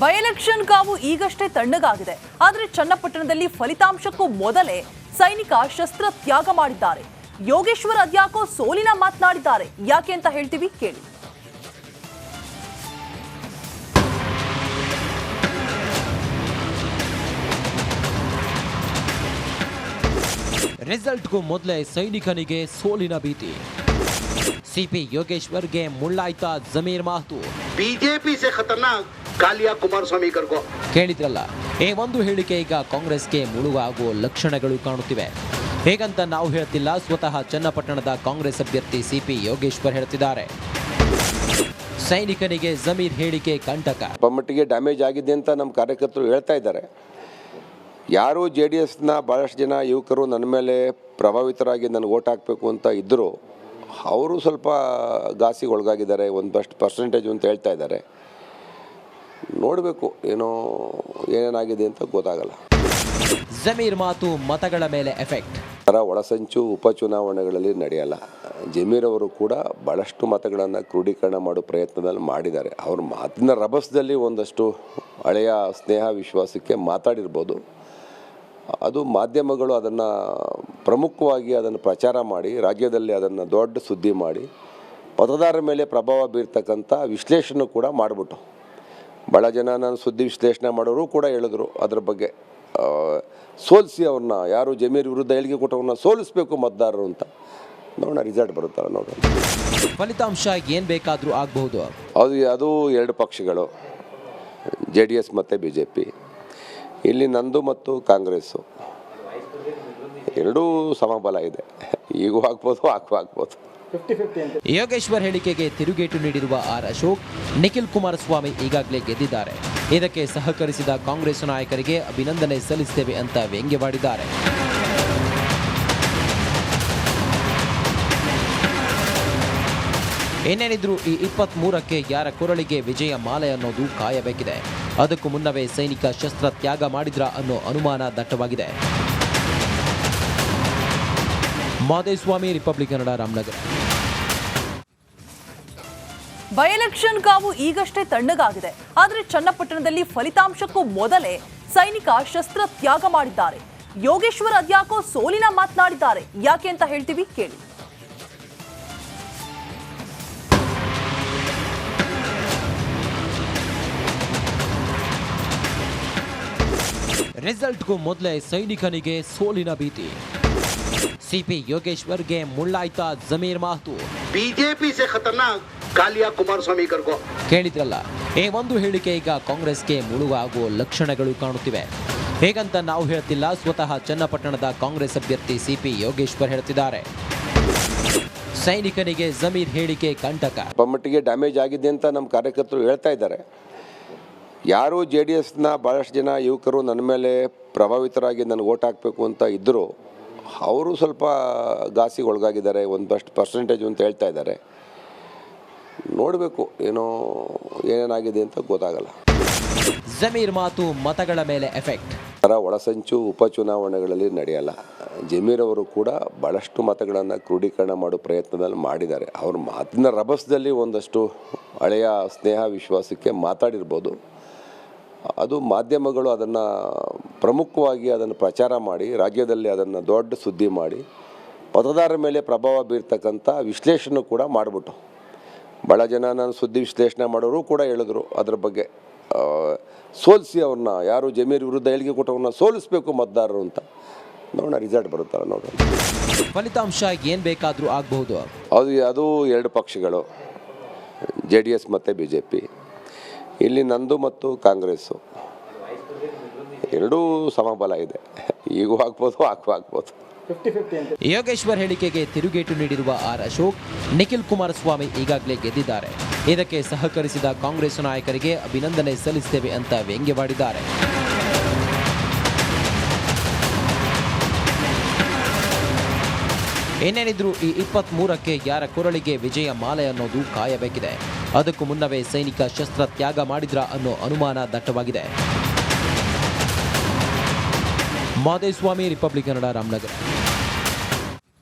By election ಕಾವು ಈಗಷ್ಟೇ ತಣ್ಣಗಾಗಿದೆ. ಆದರೆ ಚನ್ನಪಟ್ಟಣದಲ್ಲಿ ಫಲಿತಾಂಶಕ್ಕೂ ಮೊದಲೇ ಸೈನಿಕ ಶಸ್ತ್ರ ತ್ಯಾಗ ಮಾಡಿದ್ದಾರೆ. ಯೋಗೇಶ್ವರ್ ಅದ್ಯಾಕೋ ಸೋಲಿನ ಮಾತನಾಡಿದ್ದಾರೆ. ಯಾಕೆ ಅಂತ ಹೇಳ್ತೀವಿ, ಕೇಳಿ. ರಿಸಲ್ಟ್ಗೂ ಮೊದಲೇ ಸೈನಿಕನಿಗೆ ಸೋಲಿನ ಭೀತಿ. ಸಿಪಿ ಯೋಗೇಶ್ವರ್ಗೆ ಮುಳ್ಳಾಯ್ತಾ ಜಮೀರ್ ಮಾತು. ಬಿಜೆಪಿ ಸೆ ಖತರ್ನಾಕ್ ಕಾಲಿಯಾ ಕುಮಾರಸ್ವಾಮಿ ಕರ್ಕೋ. ಕೇಳಿದ್ರಲ್ಲ, ಈ ಒಂದು ಹೇಳಿಕೆ ಈಗ ಕಾಂಗ್ರೆಸ್ಗೆ ಮುಳುವಾಗುವ ಲಕ್ಷಣಗಳು ಕಾಣುತ್ತಿವೆ. ಹೇಗಂತ ನಾವು ಹೇಳ್ತಿಲ್ಲ, ಸ್ವತಃ ಚನ್ನಪಟ್ಟಣದ ಕಾಂಗ್ರೆಸ್ ಅಭ್ಯರ್ಥಿ ಸಿಪಿ ಯೋಗೇಶ್ವರ್ ಹೇಳ್ತಿದ್ದಾರೆ. ಸೈನಿಕನಿಗೆ ಜಮೀರ್ ಹೇಳಿಕೆ ಕಂಟಕ. ಮಟ್ಟಿಗೆ ಡ್ಯಾಮೇಜ್ ಆಗಿದೆ ಅಂತ ನಮ್ಮ ಕಾರ್ಯಕರ್ತರು ಹೇಳ್ತಾ ಇದ್ದಾರೆ. ಯಾರು JDSನ ಭಾಳಷ್ಟು ಜನ ಯುವಕರು ನನ್ನ ಮೇಲೆ ಪ್ರಭಾವಿತರಾಗಿ ನನಗೆ ಓಟ್ ಹಾಕಬೇಕು ಅಂತ ಇದ್ದರು, ಅವರು ಸ್ವಲ್ಪ ಘಾಸಿಗೆ ಒಳಗಾಗಿದ್ದಾರೆ, ಒಂದಷ್ಟು ಪರ್ಸೆಂಟೇಜ್ ಅಂತ ಹೇಳ್ತಾ ಇದ್ದಾರೆ. ನೋಡಬೇಕು ಏನೇನಾಗಿದೆ ಅಂತ ಗೊತ್ತಾಗಲ್ಲ. ಜಮೀರ್ ಮಾತು ಮತಗಳ ಮೇಲೆ ಎಫೆಕ್ಟ್. ಒಳಸಂಚು ಉಪಚುನಾವಣೆಗಳಲ್ಲಿ ನಡೆಯಲ್ಲ. ಜಮೀರ್ ಅವರು ಕೂಡ ಭಾಳಷ್ಟು ಮತಗಳನ್ನು ಕ್ರೋಢೀಕರಣ ಮಾಡೋ ಪ್ರಯತ್ನದಲ್ಲಿ ಮಾಡಿದ್ದಾರೆ. ಅವ್ರ ಮಾತಿನ ರಭಸದಲ್ಲಿ ಒಂದಷ್ಟು ಹಳೆಯ ಸ್ನೇಹ ವಿಶ್ವಾಸಕ್ಕೆ ಮಾತಾಡಿರ್ಬೋದು. ಅದು ಮಾಧ್ಯಮಗಳು ಅದನ್ನು ಪ್ರಮುಖವಾಗಿ ಅದನ್ನು ಪ್ರಚಾರ ಮಾಡಿ ರಾಜ್ಯದಲ್ಲಿ ಅದನ್ನು ದೊಡ್ಡ ಸುದ್ದಿ ಮಾಡಿ ಮತದಾರರ ಮೇಲೆ ಪ್ರಭಾವ ಬೀರ್ತಕ್ಕಂಥ ವಿಶ್ಲೇಷಣೆ ಕೂಡ ಮಾಡಿಬಿಟ್ಟು ಭಾಳ ಜನ ನಾನು ಸುದ್ದಿ ವಿಶ್ಲೇಷಣೆ ಮಾಡೋರು ಕೂಡ ಹೇಳಿದ್ರು ಅದ್ರ ಬಗ್ಗೆ. ಸೋಲಿಸಿ ಅವ್ರನ್ನ, ಯಾರು ಜಮೀರ್ ವಿರುದ್ಧ ಹೇಳಿಕೆ ಕೊಟ್ಟವ್ರನ್ನ ಸೋಲಿಸಬೇಕು ಮತದಾರರು ಅಂತ. ನೋಡೋಣ ರಿಸಲ್ಟ್ ಬರುತ್ತಲ್ಲ, ನೋಡೋಣ. ಫಲಿತಾಂಶ ಏನು ಬೇಕಾದರೂ ಆಗಬಹುದು. ಅದು ಎರಡು ಪಕ್ಷಗಳು, JDS ಮತ್ತು BJP. ಇಲ್ಲಿ ನಂದು ಮತ್ತು ಕಾಂಗ್ರೆಸ್ಸು ಎರಡೂ ಸಮಬಲ ಇದೆ. ಈಗೂ ಆಗ್ಬೋದು, ಆಗ್ಬೋದು. ಯೋಗೇಶ್ವರ್ ಹೇಳಿಕೆಗೆ ತಿರುಗೇಟು ನೀಡಿರುವ ಅಶೋಕ್, ನಿಖಿಲ್ ಕುಮಾರಸ್ವಾಮಿ ಈಗಾಗಲೇ ಗೆದ್ದಿದ್ದಾರೆ. ಇದಕ್ಕೆ ಸಹಕರಿಸಿದ ಕಾಂಗ್ರೆಸ್ ನಾಯಕರಿಗೆ ಅಭಿನಂದನೆ ಸಲ್ಲಿಸುತ್ತೇವೆ ಅಂತ ವ್ಯಂಗ್ಯವಾಡಿದ್ದಾರೆ. ಏನೇನಿದ್ರು ಈ 23ಕ್ಕೆ ಯಾರ ಕೊರಳಿಗೆ ವಿಜಯ ಮಾಲೆ ಅನ್ನೋದು ಕಾಯಬೇಕಿದೆ. ಅದಕ್ಕೂ ಮುನ್ನವೇ ಸೈನಿಕ ಶಸ್ತ್ರ ತ್ಯಾಗ ಮಾಡಿದ್ರ ಅನ್ನೋ ಅನುಮಾನ ದಟ್ಟವಾಗಿದೆ. Madeswamy, Republic Kannada, Ramanagara. By election ಕಾವು ಈಗಷ್ಟೇ ತಣ್ಣಗಾಗಿದೆ. ಆದರೆ ಚನ್ನಪಟ್ಟಣದಲ್ಲಿ ಫಲಿತಾಂಶಕ್ಕೂ ಮೊದಲೇ ಸೈನಿಕ ಶಸ್ತ್ರ ತ್ಯಾಗ ಮಾಡಿದ್ದಾರೆ. ಯೋಗೇಶ್ವರ್ ಅದ್ಯಾಕೋ ಸೋಲಿನ ಮಾತನಾಡಿದ್ದಾರೆ. ಯಾಕೆ ಅಂತ ಹೇಳ್ತೀವಿ, ಕೇಳಿ. ರಿಸಲ್ಟ್ಗೂ ಮೊದಲೇ ಸೈನಿಕನಿಗೆ ಸೋಲಿನ ಭೀತಿ. ಸಿಪಿ ಯೋಗೇಶ್ವರ್ಗೆ ಮುಳ್ಳಾಯ್ತಾ ಜಮೀರ್ ಮಾತು. ಬಿಜೆಪಿ ಸೆ ಖತರ್ನಾಕ್ ಕಾಲಿಯಾ ಕುಮಾರಸ್ವಾಮಿ ಕರ್ಕೋ. ಕೇಳಿದ್ರಲ್ಲ, ಈ ಒಂದು ಹೇಳಿಕೆ ಈಗ ಕಾಂಗ್ರೆಸ್ಗೆ ಮುಳುವಾಗುವ ಲಕ್ಷಣಗಳು ಕಾಣುತ್ತಿವೆ. ಹೇಗಂತ ನಾವು ಹೇಳ್ತಿಲ್ಲ, ಸ್ವತಃ ಚನ್ನಪಟ್ಟಣದ ಕಾಂಗ್ರೆಸ್ ಅಭ್ಯರ್ಥಿ ಸಿಪಿ ಯೋಗೇಶ್ವರ್ ಹೇಳ್ತಿದ್ದಾರೆ. ಸೈನಿಕನಿಗೆ ಜಮೀರ್ ಹೇಳಿಕೆ ಕಂಟಕ. ಮಟ್ಟಿಗೆ ಡ್ಯಾಮೇಜ್ ಆಗಿದೆ ಅಂತ ನಮ್ಮ ಕಾರ್ಯಕರ್ತರು ಹೇಳ್ತಾ ಇದ್ದಾರೆ. ಯಾರು JDSನ ಭಾಳಷ್ಟು ಜನ ಯುವಕರು ನನ್ನ ಮೇಲೆ ಪ್ರಭಾವಿತರಾಗಿ ನನಗೆ ಓಟ್ ಹಾಕಬೇಕು ಅಂತ ಇದ್ದರು, ಅವರು ಸ್ವಲ್ಪ ಘಾಸಿಗೆ ಒಳಗಾಗಿದ್ದಾರೆ, ಒಂದಷ್ಟು ಪರ್ಸೆಂಟೇಜ್ ಅಂತ ಹೇಳ್ತಾ ಇದ್ದಾರೆ. ನೋಡಬೇಕು ಏನೇನಾಗಿದೆ ಅಂತ ಗೊತ್ತಾಗಲ್ಲ. ಜಮೀರ್ ಮಾತು ಮತಗಳ ಮೇಲೆ ಎಫೆಕ್ಟ್. ಒಳಸಂಚು ಉಪಚುನಾವಣೆಗಳಲ್ಲಿ ನಡೆಯಲ್ಲ. ಜಮೀರ್ ಅವರು ಕೂಡ ಭಾಳಷ್ಟು ಮತಗಳನ್ನು ಕ್ರೋಢೀಕರಣ ಮಾಡೋ ಪ್ರಯತ್ನದಲ್ಲಿ ಮಾಡಿದ್ದಾರೆ. ಅವ್ರ ಮಾತಿನ ರಭಸದಲ್ಲಿ ಒಂದಷ್ಟು ಹಳೆಯ ಸ್ನೇಹ ವಿಶ್ವಾಸಕ್ಕೆ ಮಾತಾಡಿರ್ಬೋದು. ಅದು ಮಾಧ್ಯಮಗಳು ಅದನ್ನು ಪ್ರಮುಖವಾಗಿ ಅದನ್ನು ಪ್ರಚಾರ ಮಾಡಿ ರಾಜ್ಯದಲ್ಲಿ ಅದನ್ನು ದೊಡ್ಡ ಸುದ್ದಿ ಮಾಡಿ ಮತದಾರರ ಮೇಲೆ ಪ್ರಭಾವ ಬೀರ್ತಕ್ಕಂಥ ವಿಶ್ಲೇಷಣೆ ಕೂಡ ಮಾಡಿಬಿಟ್ಟು ಭಾಳ ಜನ ನಾನು ಸುದ್ದಿ ವಿಶ್ಲೇಷಣೆ ಮಾಡೋರು ಕೂಡ ಹೇಳಿದ್ರು ಅದ್ರ ಬಗ್ಗೆ. ಸೋಲಿಸಿ ಅವ್ರನ್ನ, ಯಾರು ಜಮೀರ್ ವಿರುದ್ಧ ಹೇಳಿಕೆ ಕೊಟ್ಟವ್ರನ್ನ ಸೋಲಿಸಬೇಕು ಮತದಾರರು ಅಂತ. ನೋಡೋಣ ರಿಸಲ್ಟ್ ಬರುತ್ತಲ್ಲ, ನೋಡೋಣ. ಫಲಿತಾಂಶ ಏನು ಬೇಕಾದರೂ ಆಗಬಹುದು. ಅದು ಎರಡು ಪಕ್ಷಗಳು, JDS ಮತ್ತು BJP. ಇಲ್ಲಿ ನಂದು ಮತ್ತು ಕಾಂಗ್ರೆಸ್ಸು ಎರಡೂ ಸಮಬಲ ಇದೆ. ಈಗೂ ಆಗ್ಬೋದು, ಆಗ್ಬೋದು. ಯೋಗೇಶ್ವರ್ ಹೇಳಿಕೆಗೆ ತಿರುಗೇಟು ನೀಡಿರುವ ಅಶೋಕ್, ನಿಖಿಲ್ ಕುಮಾರಸ್ವಾಮಿ ಈಗಾಗಲೇ ಗೆದ್ದಿದ್ದಾರೆ. ಇದಕ್ಕೆ ಸಹಕರಿಸಿದ ಕಾಂಗ್ರೆಸ್ ನಾಯಕರಿಗೆ ಅಭಿನಂದನೆ ಸಲ್ಲಿಸುತ್ತೇವೆ ಅಂತ ವ್ಯಂಗ್ಯವಾಡಿದ್ದಾರೆ. ಏನೇನಿದ್ರು ಈ 23ಕ್ಕೆ ಯಾರ ಕೊರಳಿಗೆ ವಿಜಯ ಮಾಲೆ ಅನ್ನೋದು ಕಾಯಬೇಕಿದೆ. ಅದಕ್ಕೂ ಮುನ್ನವೇ ಸೈನಿಕ ಶಸ್ತ್ರ ತ್ಯಾಗ ಮಾಡಿದ್ರ ಅನ್ನೋ ಅನುಮಾನ ದಟ್ಟವಾಗಿದೆ. Madeswamy, Republic Kannada, Ramanagara.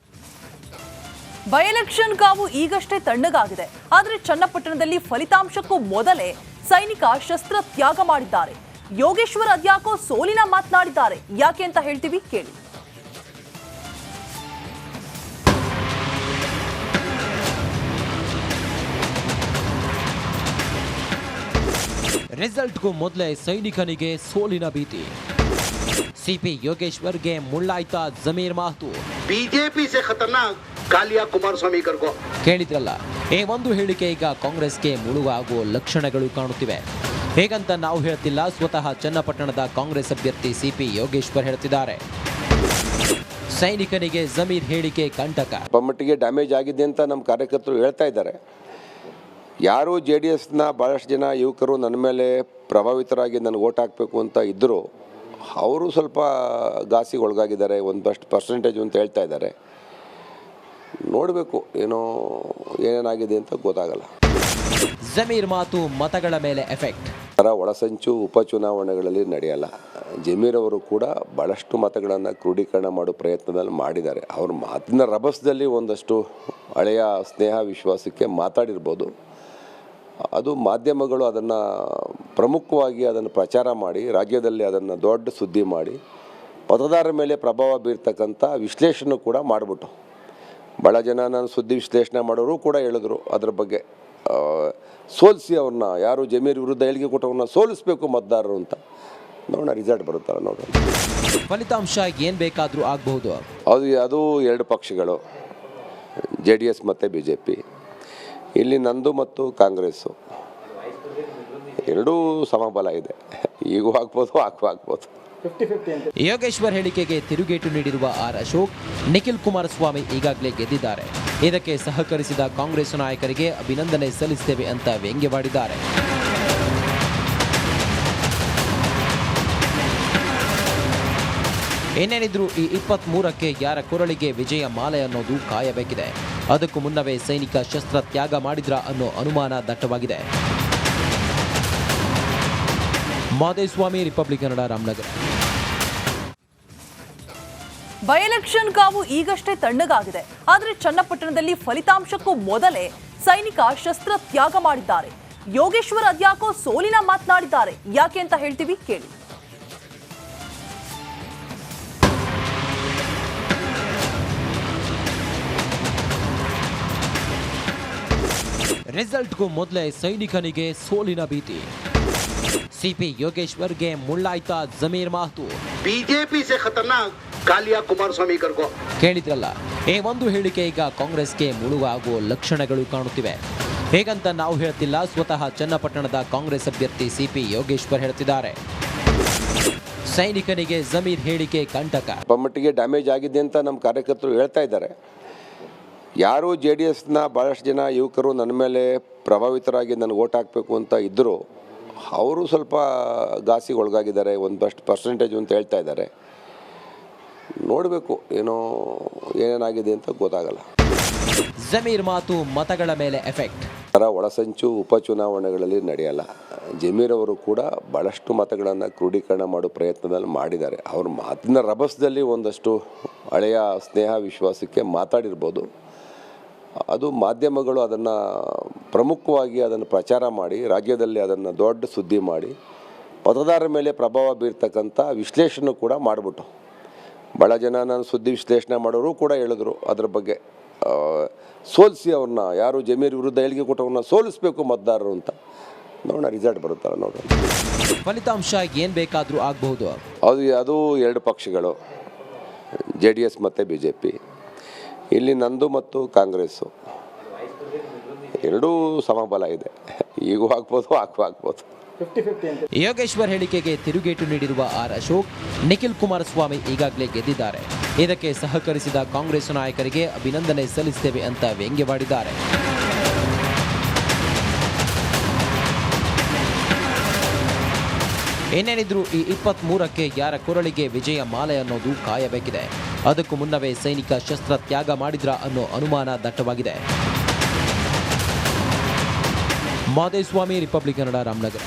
By election ಕಾವು ಈಗಷ್ಟೇ ತಣ್ಣಗಾಗಿದೆ. ಆದರೆ ಚನ್ನಪಟ್ಟಣದಲ್ಲಿ ಫಲಿತಾಂಶಕ್ಕೂ ಮೊದಲೇ ಸೈನಿಕ ಶಸ್ತ್ರ ತ್ಯಾಗ ಮಾಡಿದ್ದಾರೆ. ಯೋಗೇಶ್ವರ್ ಅದ್ಯಾಕೋ ಸೋಲಿನ ಮಾತನಾಡಿದ್ದಾರೆ. ಯಾಕೆ ಅಂತ ಹೇಳ್ತೀವಿ, ಕೇಳಿ. ರಿಸಲ್ಟ್ಗೂ ಮೊದಲೇ ಸೈನಿಕನಿಗೆ ಸೋಲಿನ ಭೀತಿ. ಸಿಪಿ ಯೋಗೇಶ್ವರ್ಗೆ ಮುಳ್ಳಾಯ್ತಾ ಜಮೀರ್ ಮಾತು. बीजेपी से खतरनाक कालिया कुमारस्वामी को ಕೇಳಿದ್ರಲ್ಲ, ಈ ಒಂದು ಹೇಳಿಕೆ ಈಗ ಕಾಂಗ್ರೆಸ್ಗೆ ಮುಳುವಾಗುವ ಲಕ್ಷಣಗಳು ಕಾಣುತ್ತಿವೆ. ಹೇಗಂತ ನಾವು ಹೇಳ್ತಿಲ್ಲ, ಸ್ವತಃ ಚನ್ನಪಟ್ಟಣದ ಕಾಂಗ್ರೆಸ್ ಅಭ್ಯರ್ಥಿ ಸಿಪಿ ಯೋಗೇಶ್ವರ್ ಹೇಳ್ತಿದ್ದಾರೆ. ಸೈನಿಕನಿಗೆ ಜಮೀರ್ ಹೇಳಿಕೆ ಕಂಟಕ. ಮಟ್ಟಿಗೆ ಡ್ಯಾಮೇಜ್ ಆಗಿದೆ ಅಂತ ನಮ್ಮ ಕಾರ್ಯಕರ್ತರು ಹೇಳ್ತಾ ಇದ್ದಾರೆ. ಯಾರು JDSನ ಭಾಳಷ್ಟು ಜನ ಯುವಕರು ನನ್ನ ಮೇಲೆ ಪ್ರಭಾವಿತರಾಗಿ ನನಗೆ ಓಟ್ ಹಾಕಬೇಕು ಅಂತ ಇದ್ದರು, ಅವರು ಸ್ವಲ್ಪ ಘಾಸಿಗೆ ಒಳಗಾಗಿದ್ದಾರೆ, ಒಂದಷ್ಟು ಪರ್ಸೆಂಟೇಜ್ ಅಂತ ಹೇಳ್ತಾ ಇದ್ದಾರೆ. ನೋಡಬೇಕು ಏನೇನಾಗಿದೆ ಅಂತ ಗೊತ್ತಾಗಲ್ಲ. ಜಮೀರ್ ಮಾತು ಮತಗಳ ಮೇಲೆ ಎಫೆಕ್ಟ್. ಒಳಸಂಚು ಉಪಚುನಾವಣೆಗಳಲ್ಲಿ ನಡೆಯಲ್ಲ. ಜಮೀರ್ ಅವರು ಕೂಡ ಭಾಳಷ್ಟು ಮತಗಳನ್ನು ಕ್ರೋಢೀಕರಣ ಮಾಡೋ ಪ್ರಯತ್ನದಲ್ಲಿ ಮಾಡಿದ್ದಾರೆ. ಅವ್ರ ಮಾತಿನ ರಭಸದಲ್ಲಿ ಒಂದಷ್ಟು ಹಳೆಯ ಸ್ನೇಹ ವಿಶ್ವಾಸಕ್ಕೆ ಮಾತಾಡಿರ್ಬೋದು. ಅದು ಮಾಧ್ಯಮಗಳು ಅದನ್ನು ಪ್ರಮುಖವಾಗಿ ಅದನ್ನು ಪ್ರಚಾರ ಮಾಡಿ ರಾಜ್ಯದಲ್ಲಿ ಅದನ್ನು ದೊಡ್ಡ ಸುದ್ದಿ ಮಾಡಿ ಮತದಾರರ ಮೇಲೆ ಪ್ರಭಾವ ಬೀರ್ತಕ್ಕಂಥ ವಿಶ್ಲೇಷಣೆ ಕೂಡ ಮಾಡಿಬಿಟ್ಟು ಭಾಳ ಜನ ನಾನು ಸುದ್ದಿ ವಿಶ್ಲೇಷಣೆ ಮಾಡೋರು ಕೂಡ ಹೇಳಿದ್ರು ಅದ್ರ ಬಗ್ಗೆ. ಸೋಲಿಸಿ ಅವ್ರನ್ನ, ಯಾರು ಜಮೀರ್ ವಿರುದ್ಧ ಹೇಳಿಕೆ ಕೊಟ್ಟವ್ರನ್ನ ಸೋಲಿಸಬೇಕು ಮತದಾರರು ಅಂತ. ನೋಡೋಣ ರಿಸಲ್ಟ್ ಬರುತ್ತಲ್ಲ, ನೋಡೋಣ. ಫಲಿತಾಂಶ ಏನು ಬೇಕಾದರೂ ಆಗಬಹುದು. ಅದು ಎರಡು ಪಕ್ಷಗಳು, JDS ಮತ್ತು BJP. ಇಲ್ಲಿ ನಂದು ಮತ್ತು ಕಾಂಗ್ರೆಸ್ಸು ಎರಡೂ ಸಮಬಲ ಇದೆ. ಈಗೂ ಆಗ್ಬೋದು, ಆಗ್ಬೋದು. ಯೋಗೇಶ್ವರ್ ಹೇಳಿಕೆಗೆ ತಿರುಗೇಟು ನೀಡಿರುವ ಅಶೋಕ್, ನಿಖಿಲ್ ಕುಮಾರಸ್ವಾಮಿ ಈಗಾಗಲೇ ಗೆದ್ದಿದ್ದಾರೆ. ಇದಕ್ಕೆ ಸಹಕರಿಸಿದ ಕಾಂಗ್ರೆಸ್ ನಾಯಕರಿಗೆ ಅಭಿನಂದನೆ ಸಲ್ಲಿಸುತ್ತೇವೆ ಅಂತ ವ್ಯಂಗ್ಯವಾಡಿದ್ದಾರೆ. ಏನೇನಿದ್ರು ಈ 23ಕ್ಕೆ ಯಾರ ಕೊರಳಿಗೆ ವಿಜಯ ಮಾಲೆ ಅನ್ನೋದು ಕಾಯಬೇಕಿದೆ. ಅದಕ್ಕೂ ಮುನ್ನವೇ ಸೈನಿಕ ಶಸ್ತ್ರ ತ್ಯಾಗ ಮಾಡಿದ್ರ ಅನ್ನೋ ಅನುಮಾನ ದಟ್ಟವಾಗಿದೆ. Madeswamy, Republic Kannada, Ramanagara. By election ಕಾವು ಈಗಷ್ಟೇ ತಣ್ಣಗಾಗಿದೆ. ಆದರೆ ಚನ್ನಪಟ್ಟಣದಲ್ಲಿ ಫಲಿತಾಂಶಕ್ಕೂ ಮೊದಲೇ ಸೈನಿಕ ಶಸ್ತ್ರ ತ್ಯಾಗ ಮಾಡಿದ್ದಾರೆ. ಯೋಗೇಶ್ವರ್ ಅದ್ಯಾಕೋ ಸೋಲಿನ ಮಾತನಾಡಿದ್ದಾರೆ. ಯಾಕೆ ಅಂತ ಹೇಳ್ತೀವಿ, ಕೇಳಿ. ರಿಸಲ್ಟ್ಗೂ ಮೊದಲೇ ಸೈನಿಕನಿಗೆ ಸೋಲಿನ ಭೀತಿ. ಸಿಪಿ ಯೋಗೇಶ್ವರ್ಗೆ ಮುಳ್ಳಾಯ್ತಾ ಜಮೀರ್ ಮಾತು. बीजेपी से खतरनाक कालिया कुमारस्वामी को ಕೇಳಿದ್ರಲ್ಲ, ಈ ಒಂದು ಹೇಳಿಕೆ ಈಗ ಕಾಂಗ್ರೆಸ್ಗೆ ಮುಳುವಾಗುವ ಲಕ್ಷಣಗಳು ಕಾಣುತ್ತಿವೆ. ಹೇಗಂತ ನಾವು ಹೇಳ್ತಿಲ್ಲ, ಸ್ವತಃ ಚನ್ನಪಟ್ಟಣದ ಕಾಂಗ್ರೆಸ್ ಅಭ್ಯರ್ಥಿ ಸಿಪಿ ಯೋಗೇಶ್ವರ್ ಹೇಳ್ತಿದ್ದಾರೆ. ಸೈನಿಕನಿಗೆ ಜಮೀರ್ ಹೇಳಿಕೆ ಕಂಟಕ. ಮಟ್ಟಿಗೆ ಡ್ಯಾಮೇಜ್ ಆಗಿದೆ ಅಂತ ನಮ್ಮ ಕಾರ್ಯಕರ್ತರು ಹೇಳ್ತಾ ಇದ್ದಾರೆ. ಯಾರು JDSನ ಭಾಳಷ್ಟು ಜನ ಯುವಕರು ನನ್ನ ಮೇಲೆ ಪ್ರಭಾವಿತರಾಗಿ ನನಗೆ ಓಟ್ ಹಾಕಬೇಕು ಅಂತ ಇದ್ದರು, ಅವರು ಸ್ವಲ್ಪ ಘಾಸಿಗೆ ಒಳಗಾಗಿದ್ದಾರೆ, ಒಂದಷ್ಟು ಪರ್ಸೆಂಟೇಜ್ ಅಂತ ಹೇಳ್ತಾ ಇದ್ದಾರೆ. ನೋಡಬೇಕು ಏನೇನಾಗಿದೆ ಅಂತ ಗೊತ್ತಾಗಲ್ಲ. ಜಮೀರ್ ಮಾತು ಮತಗಳ ಮೇಲೆ ಎಫೆಕ್ಟ್. ಒಳಸಂಚು ಉಪಚುನಾವಣೆಗಳಲ್ಲಿ ನಡೆಯಲ್ಲ. ಜಮೀರ್ ಅವರು ಕೂಡ ಭಾಳಷ್ಟು ಮತಗಳನ್ನು ಕ್ರೋಢೀಕರಣ ಮಾಡೋ ಪ್ರಯತ್ನದಲ್ಲಿ ಮಾಡಿದ್ದಾರೆ. ಅವ್ರ ಮಾತಿನ ರಭಸದಲ್ಲಿ ಒಂದಷ್ಟು ಹಳೆಯ ಸ್ನೇಹ ವಿಶ್ವಾಸಕ್ಕೆ ಮಾತಾಡಿರ್ಬೋದು. ಅದು ಮಾಧ್ಯಮಗಳು ಅದನ್ನು ಪ್ರಮುಖವಾಗಿ ಅದನ್ನು ಪ್ರಚಾರ ಮಾಡಿ ರಾಜ್ಯದಲ್ಲಿ ಅದನ್ನು ದೊಡ್ಡ ಸುದ್ದಿ ಮಾಡಿ ಮತದಾರರ ಮೇಲೆ ಪ್ರಭಾವ ಬೀರ್ತಕ್ಕಂಥ ವಿಶ್ಲೇಷಣೆ ಕೂಡ ಮಾಡಿಬಿಟ್ಟು ಭಾಳ ಜನ ನಾನು ಸುದ್ದಿ ವಿಶ್ಲೇಷಣೆ ಮಾಡೋರು ಕೂಡ ಹೇಳಿದ್ರು ಅದ್ರ ಬಗ್ಗೆ. ಸೋಲಿಸಿ ಅವ್ರನ್ನ, ಯಾರು ಜಮೀರ್ ವಿರುದ್ಧ ಹೇಳಿಕೆ ಕೊಟ್ಟವ್ರನ್ನ ಸೋಲಿಸಬೇಕು ಮತದಾರರು ಅಂತ. ನೋಡೋಣ ರಿಸಲ್ಟ್ ಬರುತ್ತಲ್ಲ, ನೋಡೋಣ. ಫಲಿತಾಂಶ ಏನು ಬೇಕಾದರೂ ಆಗಬಹುದು. ಅದು ಎರಡು ಪಕ್ಷಗಳು, JDS ಮತ್ತು BJP. ಇಲ್ಲಿ ನಂದು ಮತ್ತು ಕಾಂಗ್ರೆಸ್ಸು ಎರಡೂ ಸಮಬಲ ಇದೆ. ಈಗೂ ಆಗ್ಬೋದು, ಆಗ್ಬೋದು. ಯೋಗೇಶ್ವರ್ ಹೇಳಿಕೆಗೆ ತಿರುಗೇಟು ನೀಡಿರುವ ಅಶೋಕ್, ನಿಖಿಲ್ ಕುಮಾರಸ್ವಾಮಿ ಈಗಾಗಲೇ ಗೆದ್ದಿದ್ದಾರೆ. ಇದಕ್ಕೆ ಸಹಕರಿಸಿದ ಕಾಂಗ್ರೆಸ್ ನಾಯಕರಿಗೆ ಅಭಿನಂದನೆ ಸಲ್ಲಿಸುತ್ತೇವೆ ಅಂತ ವ್ಯಂಗ್ಯವಾಡಿದ್ದಾರೆ. ಏನೇನಿದ್ರು ಈ 23ಕ್ಕೆ ಯಾರ ಕೊರಳಿಗೆ ವಿಜಯ ಮಾಲೆ ಅನ್ನೋದು ಕಾಯಬೇಕಿದೆ. ಅದಕ್ಕೂ ಮುನ್ನವೇ ಸೈನಿಕ ಶಸ್ತ್ರ ತ್ಯಾಗ ಮಾಡಿದ್ರ ಅನ್ನೋ ಅನುಮಾನ ದಟ್ಟವಾಗಿದೆ. ಮಾದೇಸ್ವಾಮಿ, ರಿಪಬ್ಲಿಕ್ ಕನ್ನಡ, ರಾಮನಗರ.